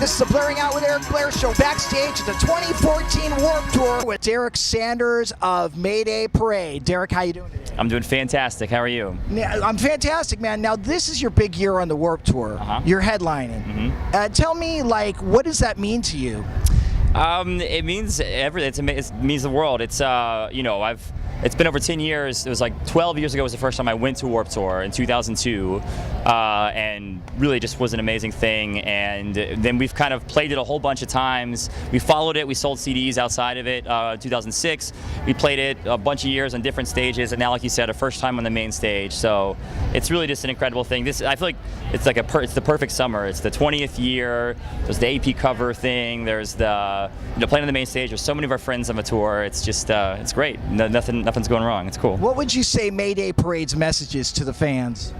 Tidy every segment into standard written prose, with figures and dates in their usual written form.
This is the Blairing Out with Eric Blair show, backstage at the 2014 Warped Tour with Derek Sanders of Mayday Parade. Derek, how you doing today? I'm doing fantastic. How are you? Yeah, I'm fantastic, man. Now, this is your big year on the Warped Tour. You're headlining. Tell me, like, what does that mean to you? It means everything. It means the world. It's it's been over 10 years. It was like 12 years ago was the first time I went to Warped Tour in 2002, and really just was an amazing thing. And then we've kind of played it a whole bunch of times. We followed it. We sold CDs outside of it. 2006, we played it a bunch of years on different stages, and now, like you said, a first time on the main stage. So it's really just an incredible thing. I feel like it's like it's the perfect summer. It's the 20th year. There's the AP cover thing. There's the playing on the main stage. There's so many of our friends on the tour. It's just it's great. Nothing's going wrong. It's cool. What would you say Mayday Parade's message is to the fans?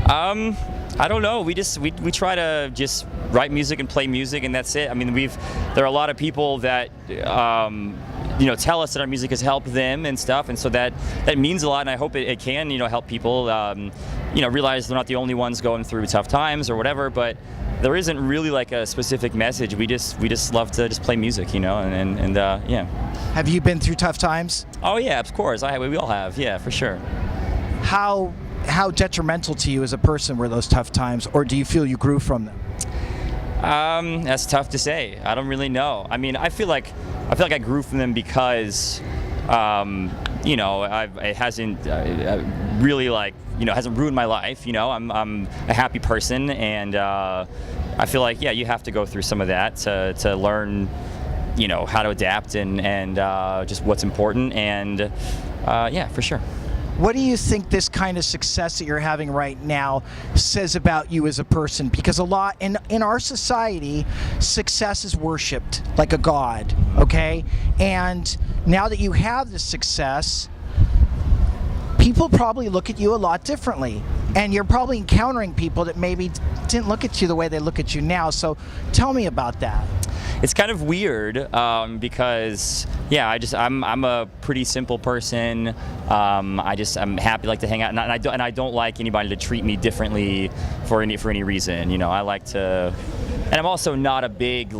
I don't know. We try to just write music and play music, and that's it. I mean, there are a lot of people that tell us that our music has helped them and stuff, and so that means a lot. And I hope it can help people realize they're not the only ones going through tough times or whatever. But there isn't really like a specific message. We just love to just play music, and yeah. Have you been through tough times? Oh yeah, of course. We all have. Yeah, for sure. How detrimental to you as a person were those tough times, or do you feel you grew from them? That's tough to say. I don't really know. I mean, I feel like I grew from them because it hasn't really hasn't ruined my life. I'm a happy person, and I feel like you have to go through some of that to learn how to adapt and just what's important, and for sure. What do you think this kind of success that you're having right now says about you as a person? Because a lot in our society, success is worshipped like a god, okay? And now that you have this success, people probably look at you a lot differently. And you're probably encountering people that maybe didn't look at you the way they look at you now. So tell me about that. It's kind of weird because I'm a pretty simple person. I'm happy to hang out, and I don't like anybody to treat me differently for any reason. I like to, and I'm also not a big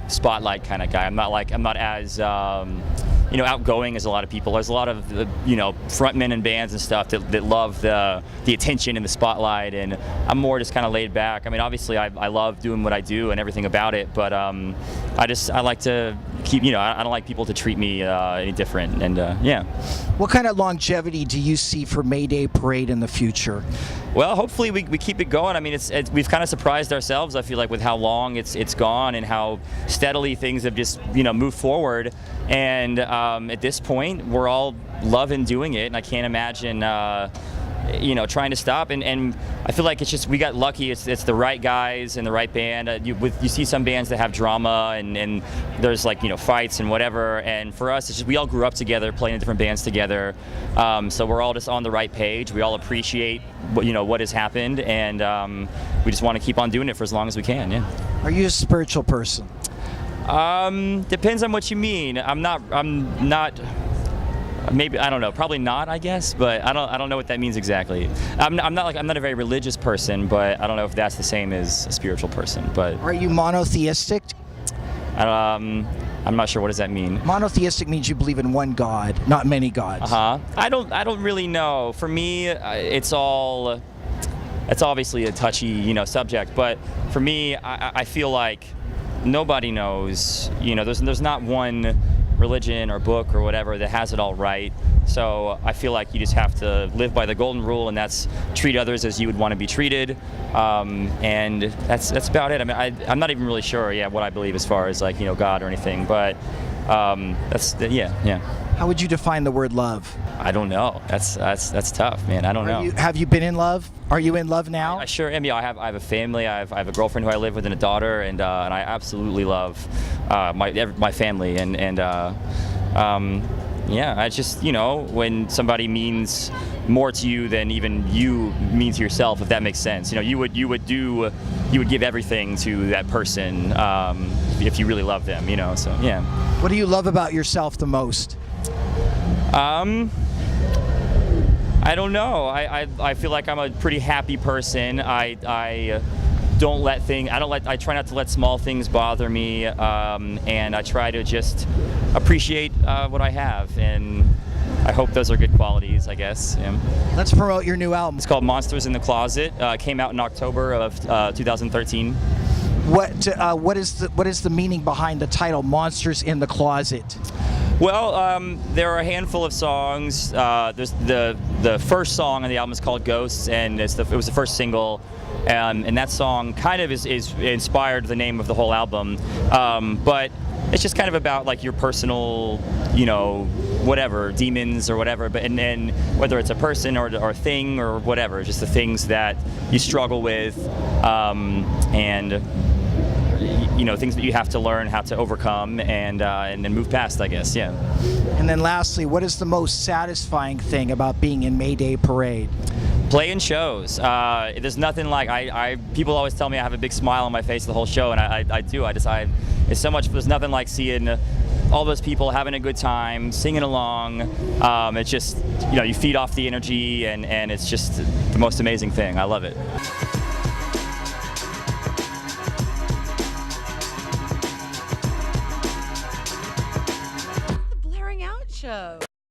spotlight kind of guy. I'm not as outgoing as a lot of people. There's a lot of frontmen and bands and stuff that love the attention and the spotlight, and I'm more just kind of laid back. I mean, obviously I love doing what I do and everything about it, but I like to keep, I don't like people to treat me any different, and yeah. What kind of longevity do you see for Mayday Parade in the future? Well, hopefully we keep it going. I mean, we've kind of surprised ourselves, I feel like, with how long it's gone and how steadily things have just moved forward. And at this point, we're all loving doing it, and I can't imagine trying to stop. And I feel like we got lucky. It's the right guys and the right band. You see some bands that have drama and there's fights and whatever. And for us, it's just we all grew up together, playing in different bands together. So we're all just on the right page. We all appreciate what has happened, and we just want to keep on doing it for as long as we can. Yeah. Are you a spiritual person? Depends on what you mean. I'm not. Maybe, I don't know. Probably not, I guess. But I don't know what that means exactly. I'm not a very religious person, but I don't know if that's the same as a spiritual person. But are you monotheistic? I'm not sure. What does that mean? Monotheistic means you believe in one God, not many gods. I don't really know. For me, it's obviously a touchy subject. But for me, I feel like nobody knows. There's not one religion or book or whatever that has it all right. So I feel like you just have to live by the golden rule, and that's treat others as you would want to be treated. And that's about it. I mean, I'm not even really sure what I believe as far as God or anything, but yeah. How would you define the word love? I don't know. That's tough, man. I don't know. Have you been in love? Are you in love now? I sure am. Yeah, I have a family. I have a girlfriend who I live with and a daughter, and I absolutely love my family, and I just when somebody means more to you than even you mean to yourself, if that makes sense. You would give everything to that person if you really love them. So yeah. What do you love about yourself the most? I don't know. I feel like I'm a pretty happy person. I I try not to let small things bother me, and I try to just appreciate what I have, and I hope those are good qualities, I guess. Yeah. Let's promote your new album. It's called Monsters in the Closet. Came out in October of 2013. What is the meaning behind the title, Monsters in the Closet? Well, there are a handful of songs. There's the first song on the album is called Ghosts, and it was the first single. And that song kind of is inspired the name of the whole album, but it's just kind of about like your personal, whatever, demons or whatever. But and then whether it's a person or a thing or whatever, just the things that you struggle with, and things that you have to learn how to overcome and then move past, I guess. Yeah. And then lastly, what is the most satisfying thing about being in Mayday Parade? Playing shows. There's nothing like people always tell me I have a big smile on my face the whole show, and I do. It's so much. There's nothing like seeing all those people having a good time, singing along. It's just you feed off the energy, and it's just the most amazing thing. I love it. The Blairing Out Show.